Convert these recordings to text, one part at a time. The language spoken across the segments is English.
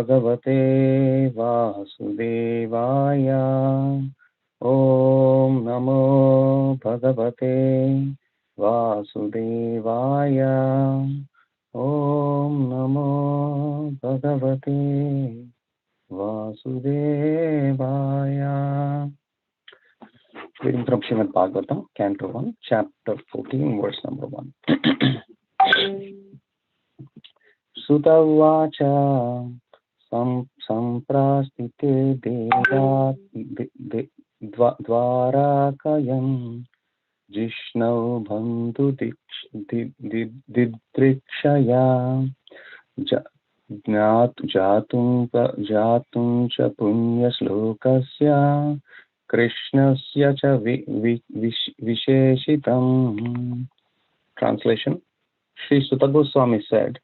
Bhagavate Vasudevaya. Om Namo Bhagavate Vasudevaya. Om Namo Bhagavate Vasudevaya. Reading from Srimad Bhagavatam, Canto 1, Chapter 14, Verse number 1. Sutta Vacha Samprastite Dvarakayam Jishnau Bandhu Didrikshaya Jatum cha Punya Slokasya Krishnasya cha Visheshitam. Translation. Sri Sutta Goswami said,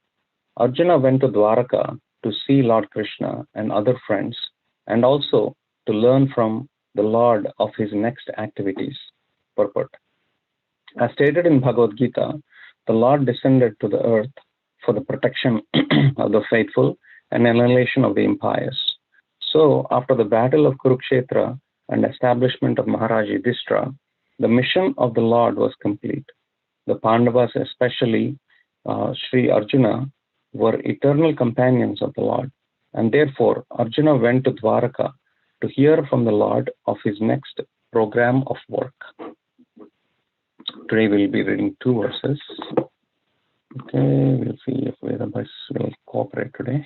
Arjuna went to Dwaraka to see Lord Krishna and other friends, and also to learn from the Lord of his next activities. Purport. As stated in Bhagavad Gita, the Lord descended to the earth for the protection of the faithful and annihilation of the impious. So, after the battle of Kurukshetra and establishment of Maharaj Yudhishthira, the mission of the Lord was complete. The Pandavas, especially Sri Arjuna, were eternal companions of the Lord, and therefore Arjuna went to Dwaraka to hear from the Lord of his next program of work. Today we'll be reading 2 verses. Okay, we'll see if Vedabhas will cooperate today.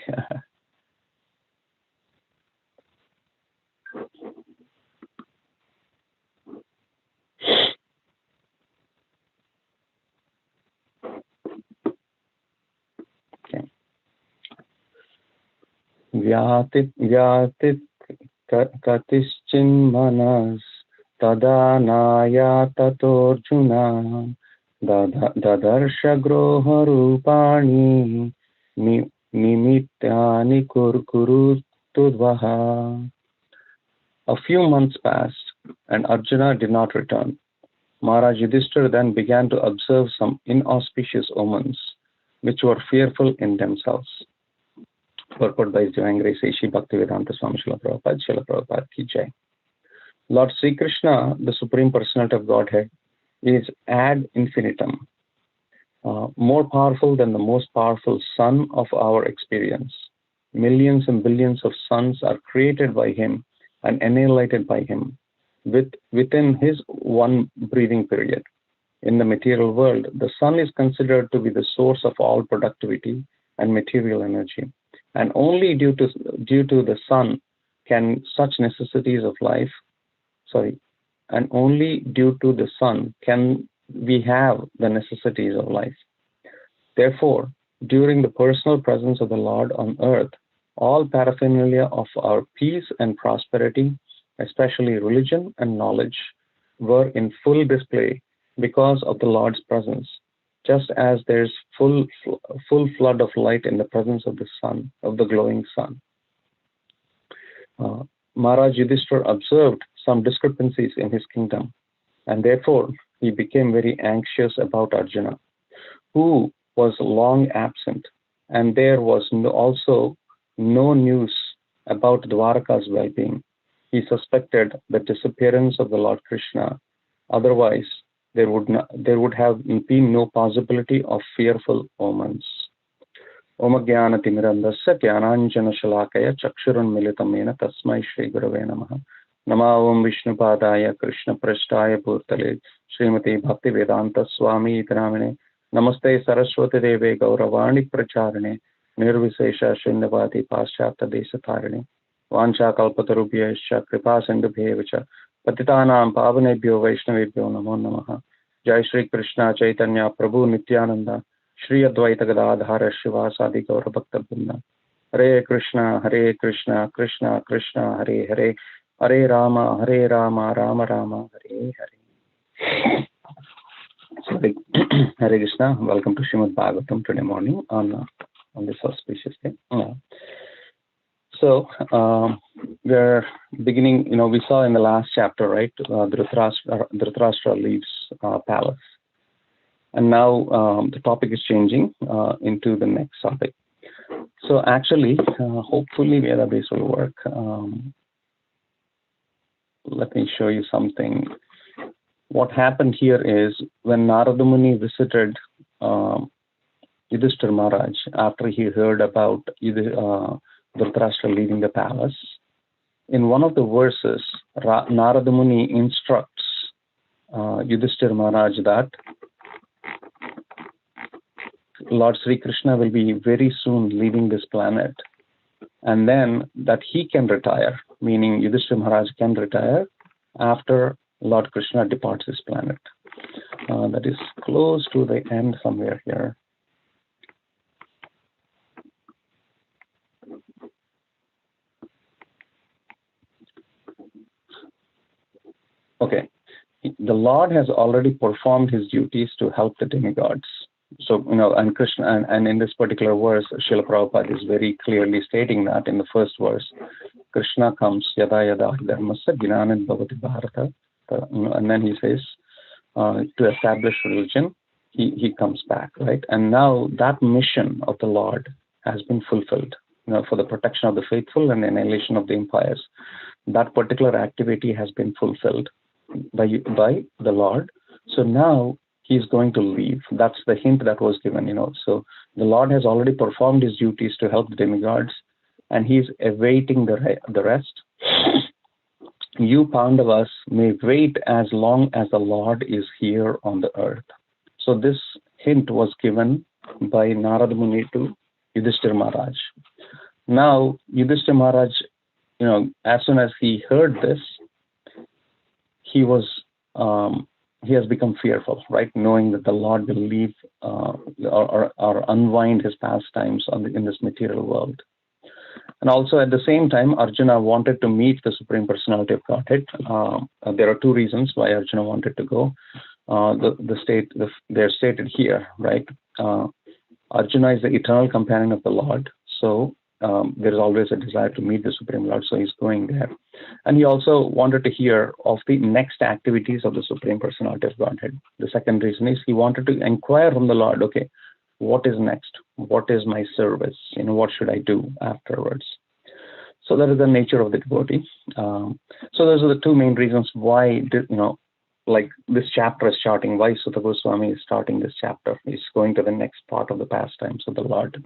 Vyatit katischin manas tadanaya tatorjuna dadarsha groha rupani nimityani kurkurutudvaha. A few months passed and Arjuna did not return. Maharaj Yudhishthira then began to observe some inauspicious omens which were fearful in themselves. Purport by His Divine Grace Shri Bhaktivedanta Swami Srila Prabhupada Ki Jai. Lord Sri Krishna, the Supreme Personality of Godhead, is ad infinitum, more powerful than the most powerful sun of our experience. Millions and billions of suns are created by Him and annihilated by Him within His one breathing period. In the material world, the sun is considered to be the source of all productivity and material energy. And only due to the sun can such necessities of life, and only due to the sun can we have the necessities of life. Therefore, during the personal presence of the Lord on earth, all paraphernalia of our peace and prosperity, especially religion and knowledge, were in full display because of the Lord's presence. Just as there's full flood of light in the presence of the sun, of the glowing sun. Maharaj Yudhishthira observed some discrepancies in his kingdom, and therefore he became very anxious about Arjuna, who was long absent, and there was also no news about Dwaraka's well-being. He suspected the disappearance of the Lord Krishna. Otherwise, there would have been no possibility of fearful omens. Om Jnana Timirandasya Jnananjana Shalakaya Chakshurun Militamena Tasmai Shri Gurave Namaha. Nama Om Vishnu Padaya Krishna Prashtaya Bhurtale Srimati Bhakti Vedanta Swami Itinamine Namaste Saraswati Deve Gauravani Pracharane Nirvisesha Shrindavati Paschapta Desatarane Vancha Kalpatarubhyascha Kripa Sindhubhyevacha Patitanam Pavanebhyo Vaishnavebhyo Namo Namaha. Jai Shri Krishna Chaitanya Prabhu Nityananda Shri Advaita Gadadhara Shivasadi Gaura Bhakta Vrinda. Hare Krishna Krishna Krishna Hare Hare Hare Rama Rama Rama Hare Hare. Hare Krishna. Welcome to Srimad Bhagavatam today morning on this auspicious day. So we're beginning, we saw in the last chapter, right, Dhritarashtra leaves palace. And now the topic is changing into the next topic. So actually, hopefully Vedabase will work. Let me show you something. What happened here is when Narada Muni visited Yudhishthira Maharaj after he heard about Dhritarashtra leaving the palace, in one of the verses, Narada Muni instructs Yudhishthira Maharaj that Lord Sri Krishna will be very soon leaving this planet, and then that he can retire, meaning Yudhishthira Maharaj can retire after Lord Krishna departs this planet. That is close to the end somewhere here. Okay, the Lord has already performed his duties to help the demigods. So, and Krishna, and in this particular verse, Srila Prabhupada is very clearly stating that in the first verse, Krishna comes, yada yada dharmasya jnanam bhavati bharata, and then he says, to establish religion, he comes back, right? And now that mission of the Lord has been fulfilled, for the protection of the faithful and the annihilation of the empires. That particular activity has been fulfilled by the Lord. So now he's going to leave. That's the hint that was given, So the Lord has already performed his duties to help the demigods, and he's awaiting the rest. You Pandavas may wait as long as the Lord is here on the earth. So this hint was given by Narada Muni to Yudhishthira Maharaj. Now Yudhishthira Maharaj, as soon as he heard this, he has become fearful, right? Knowing that the Lord will leave or unwind his pastimes in this material world. And also at the same time, Arjuna wanted to meet the Supreme Personality of Godhead. There are two reasons why Arjuna wanted to go. They're stated here, right? Arjuna is the eternal companion of the Lord. So there is always a desire to meet the Supreme Lord. So he's going there. And he also wanted to hear of the next activities of the Supreme Personality of Godhead. The second reason is he wanted to inquire from the Lord, okay, what is next? What is my service? What should I do afterwards? So that is the nature of the devotee. So those are the two main reasons why, like this chapter is starting, why Sutta Goswami is starting this chapter. He's going to the next part of the pastimes of the Lord.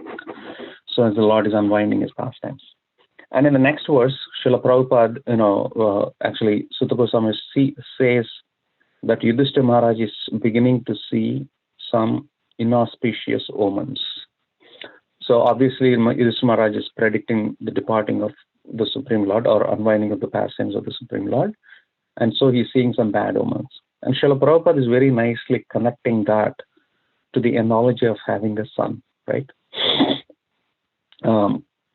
So as the Lord is unwinding his pastimes. And in the next verse, Srila Prabhupada, actually Sutta Goswami says that Yudhishthira Maharaj is beginning to see some inauspicious omens. So obviously Yudhishthira Maharaj is predicting the departing of the Supreme Lord or unwinding of the pastimes of the Supreme Lord. And so he's seeing some bad omens. And Srila Prabhupada is very nicely connecting that to the analogy of having a son, right?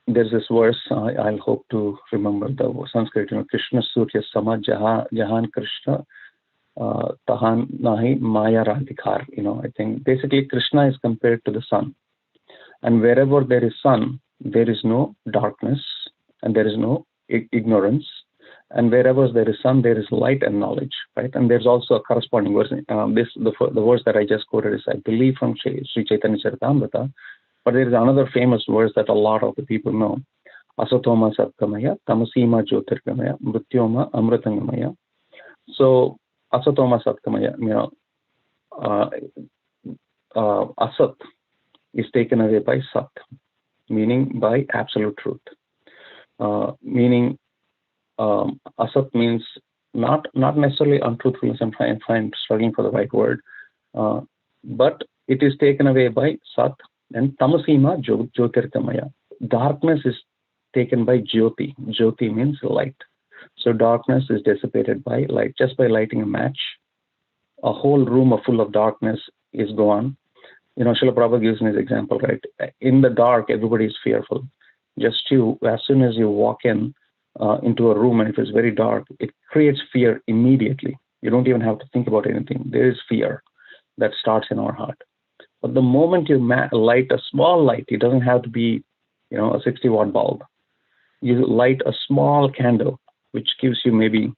There's this verse, I'll hope to remember the Sanskrit, Krishna Surya Sama Jahan Krishna Tahan Nahi Maya Radhikar. I think basically Krishna is compared to the sun. And wherever there is sun, there is no darkness and there is no ignorance. And wherever there is sun, there is light and knowledge, right? And there's also a corresponding verse. The verse that I just quoted is, I believe, from Sri Chaitanya Charitamrita. But there is another famous verse that a lot of the people know. Asatoma Satkamaya, Tamasima Jyotirgamaya, Mrityoma Amritangamaya. So Asatoma Satkamaya, Asat is taken away by Sat, meaning by absolute truth. Meaning Asat means not necessarily untruthfulness. I'm struggling for the right word, but it is taken away by Sat. And Tamasima Jyotirgamaya. Darkness is taken by Jyoti. Jyoti means light. So darkness is dissipated by light. Just by lighting a match, a whole room full of darkness is gone. Srila Prabhupada gives me this example, right? In the dark, everybody is fearful. As soon as you walk into a room and if it's very dark, it creates fear immediately. You don't even have to think about anything. There is fear that starts in our heart. But the moment you light a small light, it doesn't have to be, a 60-watt bulb. You light a small candle, which gives you maybe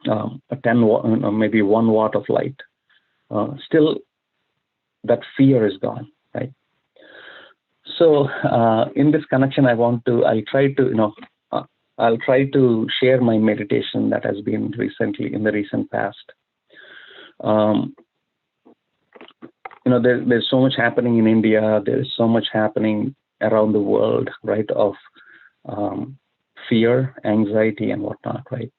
a 10 watt, maybe 1 watt of light. Still, that fear is gone, right? So in this connection, I'll try to, I'll try to share my meditation that has been recently in the recent past. There's so much happening in India. There's so much happening around the world, right? Of fear, anxiety, and whatnot, right?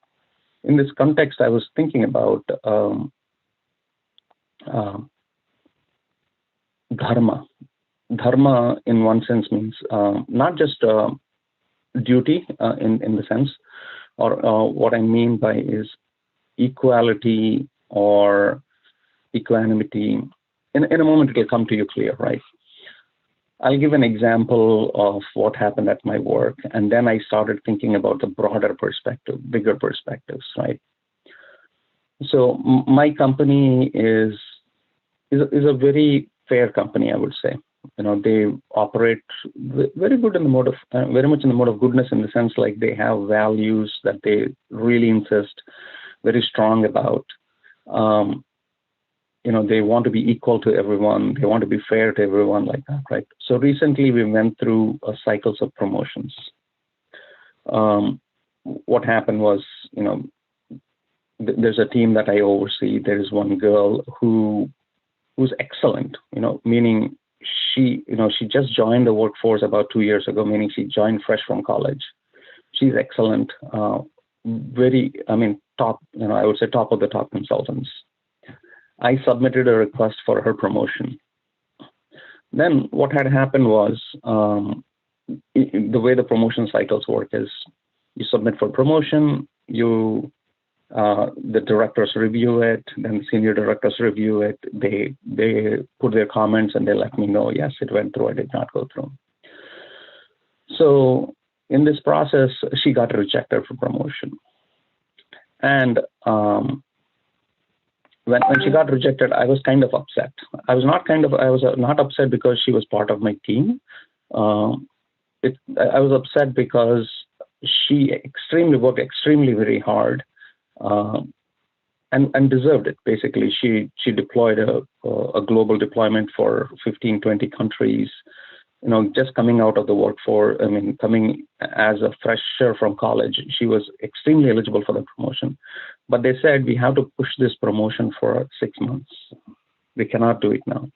In this context, I was thinking about dharma. Dharma, in one sense, means not just duty in the sense, or what I mean by is equality or equanimity. In a moment, it will come to you clear, right? I'll give an example of what happened at my work, and then I started thinking about the broader perspective, bigger perspectives, right? So my company is a very fair company, I would say. They operate very good in the mode of very much in the mode of goodness, in the sense like they have values that they really insist very strong about. They want to be equal to everyone. They want to be fair to everyone, like that, right? So recently we went through cycles of promotions. What happened was, there's a team that I oversee. There's one girl who's excellent, meaning she just joined the workforce about 2 years ago, meaning she joined fresh from college. She's excellent, top, I would say top of the top consultants. I submitted a request for her promotion. Then what had happened was, the way the promotion cycles work is you submit for promotion, the directors review it, then the senior directors review it, they put their comments and they let me know, yes, it went through, it did not go through. So in this process, she got rejected for promotion. And when she got rejected, I was kind of upset. I was not upset because she was part of my team. I was upset because she worked extremely very hard, and deserved it. Basically, she deployed a global deployment for 15, 20 countries. Just coming out of the workforce, coming as a fresher from college, she was extremely eligible for the promotion. But they said, we have to push this promotion for 6 months. We cannot do it now.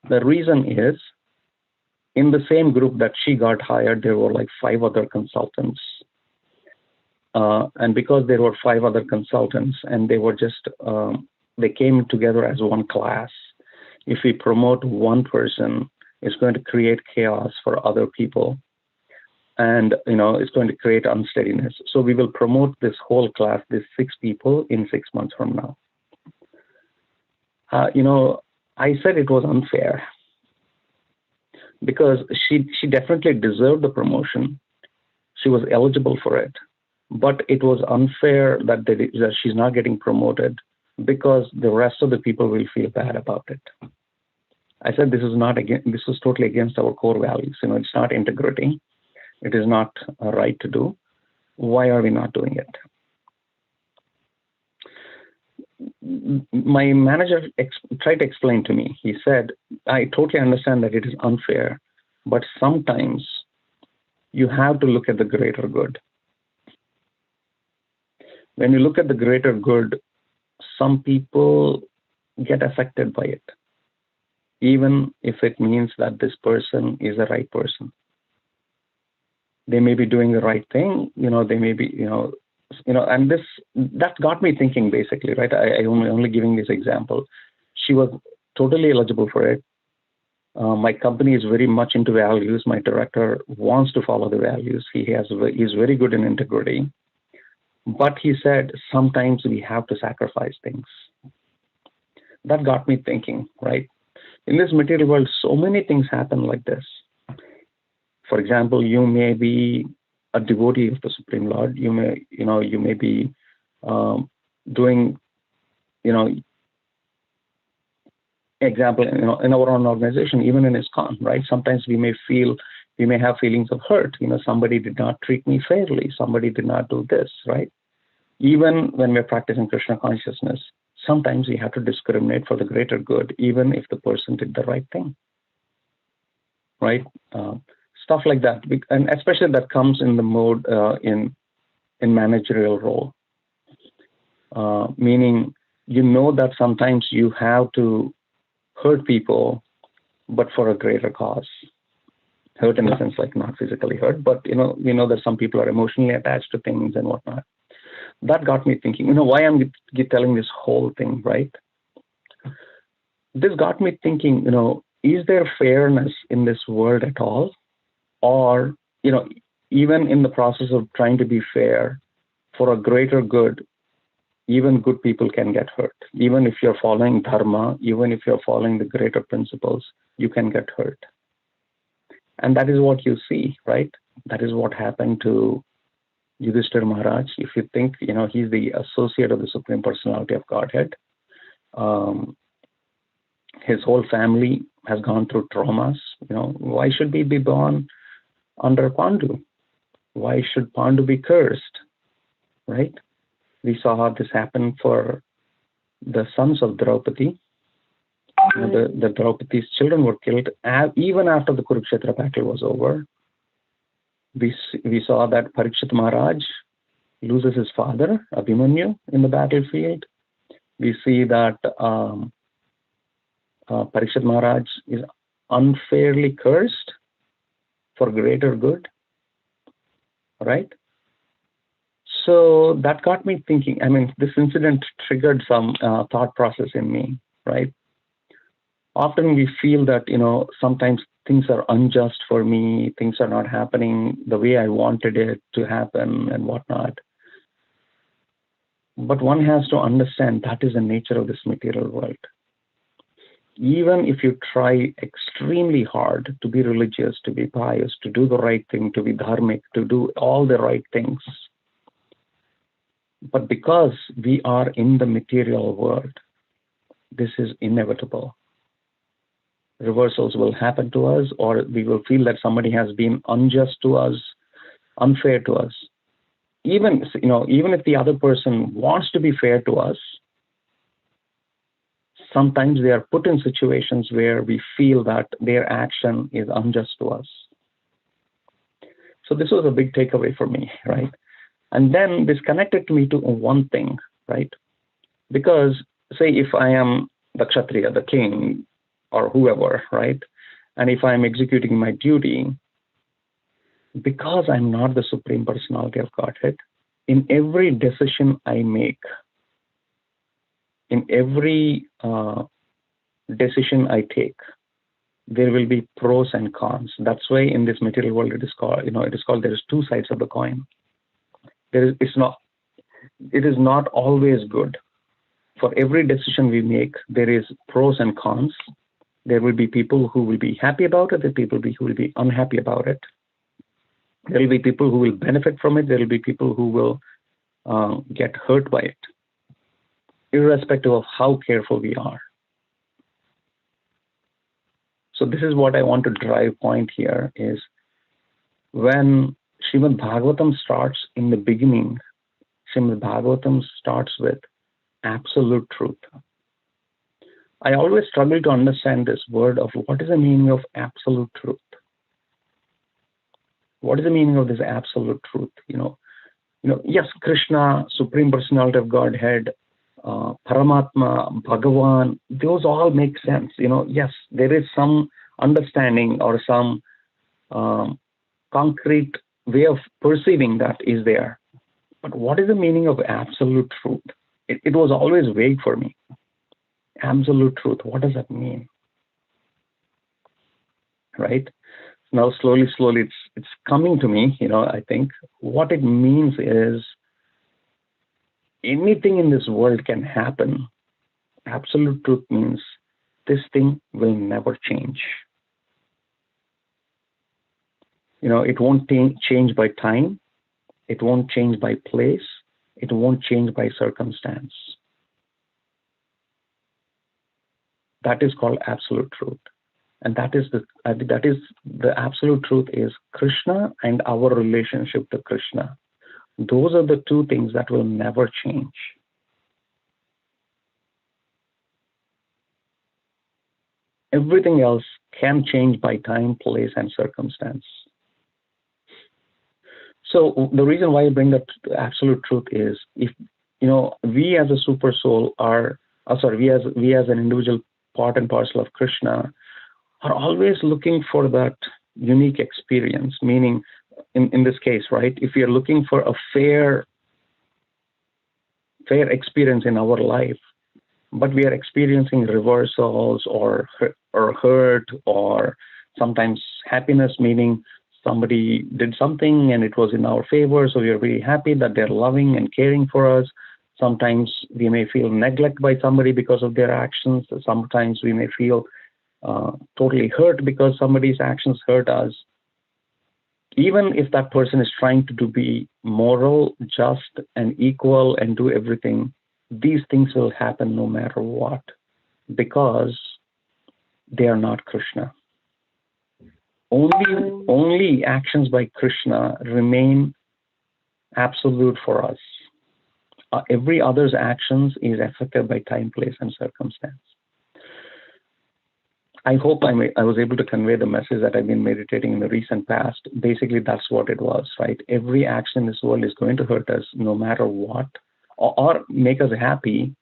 The reason is, in the same group that she got hired, there were like 5 other consultants. And because there were 5 other consultants, and they were they came together as one class. If we promote one person, it's going to create chaos for other people. And, it's going to create unsteadiness. So we will promote this whole class, these 6 people, in 6 months from now. I said it was unfair because she definitely deserved the promotion. She was eligible for it. But it was unfair that she's not getting promoted because the rest of the people will feel bad about it. I said, this is totally against our core values. It's not integrity. It is not right to do. Why are we not doing it? My manager tried to explain to me. He said, I totally understand that it is unfair, but sometimes you have to look at the greater good. When you look at the greater good, some people get affected by it, even if it means that this person is the right person. They may be doing the right thing, they may be, and that got me thinking, basically, right? I only giving this example. She was totally eligible for it. My company is very much into values. My director wants to follow the values. He's very good in integrity. But he said, sometimes we have to sacrifice things. That got me thinking, right? In this material world, so many things happen like this. For example, you may be a devotee of the Supreme Lord. You may be doing, example, in our own organization, even in ISKCON, right? Sometimes we may have feelings of hurt. Somebody did not treat me fairly. Somebody did not do this, right? Even when we're practicing Krishna consciousness, sometimes we have to discriminate for the greater good, even if the person did the right thing, right? stuff like that. And especially that comes in the mode in managerial role, meaning that sometimes you have to hurt people, but for a greater cause. Hurt in the sense like not physically hurt, but we know that some people are emotionally attached to things and whatnot. That got me thinking, why I'm telling this whole thing, right? This got me thinking, is there fairness in this world at all? Or, even in the process of trying to be fair for a greater good, even good people can get hurt. Even if you're following dharma, even if you're following the greater principles, you can get hurt. And that is what you see, right? That is what happened to Yudhishthira Maharaj. If you think, he's the associate of the Supreme Personality of Godhead, his whole family has gone through traumas. Why should we be born under Pandu? Why should Pandu be cursed, right? We saw how this happened for the sons of Draupadi. The Draupadi's children were killed even after the Kurukshetra battle was over. We saw that Parikshit Maharaj loses his father, Abhimanyu, in the battlefield. We see that Parikshit Maharaj is unfairly cursed for greater good, right? So that got me thinking. This incident triggered some thought process in me, right? Often we feel that, sometimes things are unjust for me, things are not happening the way I wanted it to happen and whatnot. But one has to understand that is the nature of this material world. Even if you try extremely hard to be religious, to be pious, to do the right thing, to be dharmic, to do all the right things, but because we are in the material world, this is inevitable. Reversals will happen to us, or we will feel that somebody has been unjust to us, unfair to us. Even if the other person wants to be fair to us, sometimes they are put in situations where we feel that their action is unjust to us. So this was a big takeaway for me, right? And then this connected me to one thing, right? Because say if I am the Kshatriya, the king, or whoever, right? And if I'm executing my duty, because I'm not the Supreme Personality of Godhead, in every decision I make, in every decision I take, there will be pros and cons. That's why in this material world it is called, there is two sides of the coin. It is not always good. For every decision we make, there is pros and cons. There will be people who will be happy about it. There will be people who will be unhappy about it. There will be people who will benefit from it. There will be people who will get hurt by it, irrespective of how careful we are. So this is what I want to drive point here is when Srimad Bhagavatam starts in the beginning, Srimad Bhagavatam starts with absolute truth. I always struggle to understand this word of what is the meaning of absolute truth. What is the meaning of this absolute truth? Yes, Krishna, Supreme Personality of Godhead, Paramatma, Bhagavan, those all make sense. Yes, there is some understanding or some concrete way of perceiving that is there. But what is the meaning of absolute truth? It was always vague for me. Absolute truth, what does that mean? Right? Now, slowly, it's coming to me, I think. What it means is anything in this world can happen. Absolute truth means this thing will never change. It won't change by time. It won't change by place. It won't change by circumstance. That is called absolute truth. And that is the absolute truth is Krishna and our relationship to Krishna. Those are the two things that will never change. Everything else can change by time, place, and circumstance. So the reason why I bring that absolute truth is, if we as a super soul are, we as an individual part and parcel of Krishna are always looking for that unique experience. Meaning, in this case, right? If we are looking for a fair experience in our life, but we are experiencing reversals or hurt or sometimes happiness, meaning somebody did something and it was in our favor, so we are very happy that they're loving and caring for us. Sometimes we may feel neglect by somebody because of their actions. Sometimes we may feel totally hurt because somebody's actions hurt us. Even if that person is trying to be moral, just, and equal and do everything, these things will happen no matter what, because they are not Krishna. Only actions by Krishna remain absolute for us. Every other's actions is affected by time, place, and circumstance. I hope I was able to convey the message that I've been meditating in the recent past. Basically, that's what it was, right? Every action in this world is going to hurt us no matter what, or make us happy,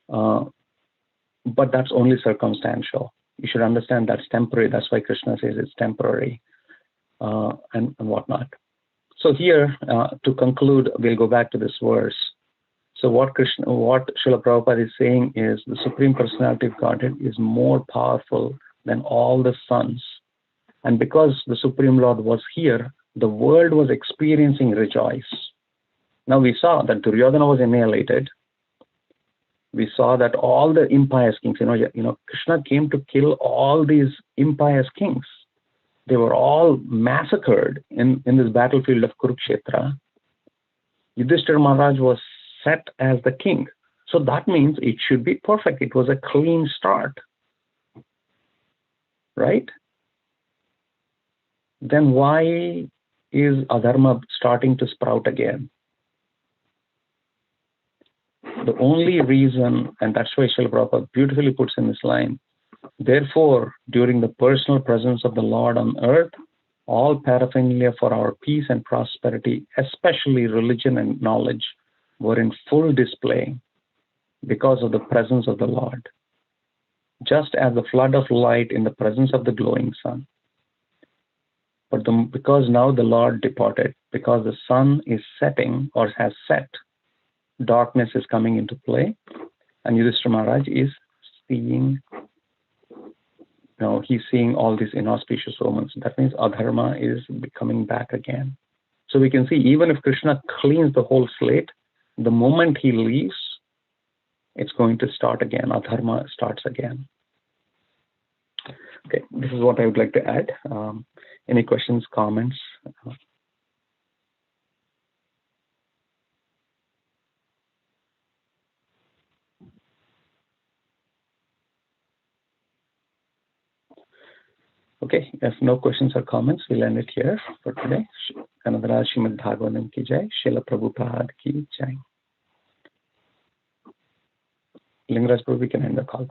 but that's only circumstantial. You should understand that's temporary. That's why Krishna says it's temporary, and whatnot. So here, to conclude, we'll go back to this verse. So what Srila Prabhupada is saying is the Supreme Personality of Godhead is more powerful than all the suns. And because the Supreme Lord was here, the world was experiencing rejoice. Now we saw that Duryodhana was annihilated. We saw that all the impious kings, Krishna came to kill all these impious kings. They were all massacred in this battlefield of Kurukshetra. Yudhishthira Maharaj was set as the king. So that means it should be perfect. It was a clean start. Right? Then why is adharma starting to sprout again? The only reason, and that's why Srila Prabhupada beautifully puts in this line, therefore, during the personal presence of the Lord on earth, all paraphernalia for our peace and prosperity, especially religion and knowledge, were in full display because of the presence of the Lord. Just as the flood of light in the presence of the glowing sun. But because now the Lord departed, because the sun is setting or has set, darkness is coming into play, and Yudhishthira Maharaj is seeing, he's seeing all these inauspicious omens. That means adharma is coming back again. So we can see, even if Krishna cleans the whole slate, the moment he leaves, it's going to start again. Adharma starts again. Okay, this is what I would like to add. Any questions, comments? Okay, if no questions or comments, we'll end it here for today. Kanadara Srimad Bhagavatam ki jai, Srila Prabhupada ki jai. Lingaraj Prabhu, we can end the call.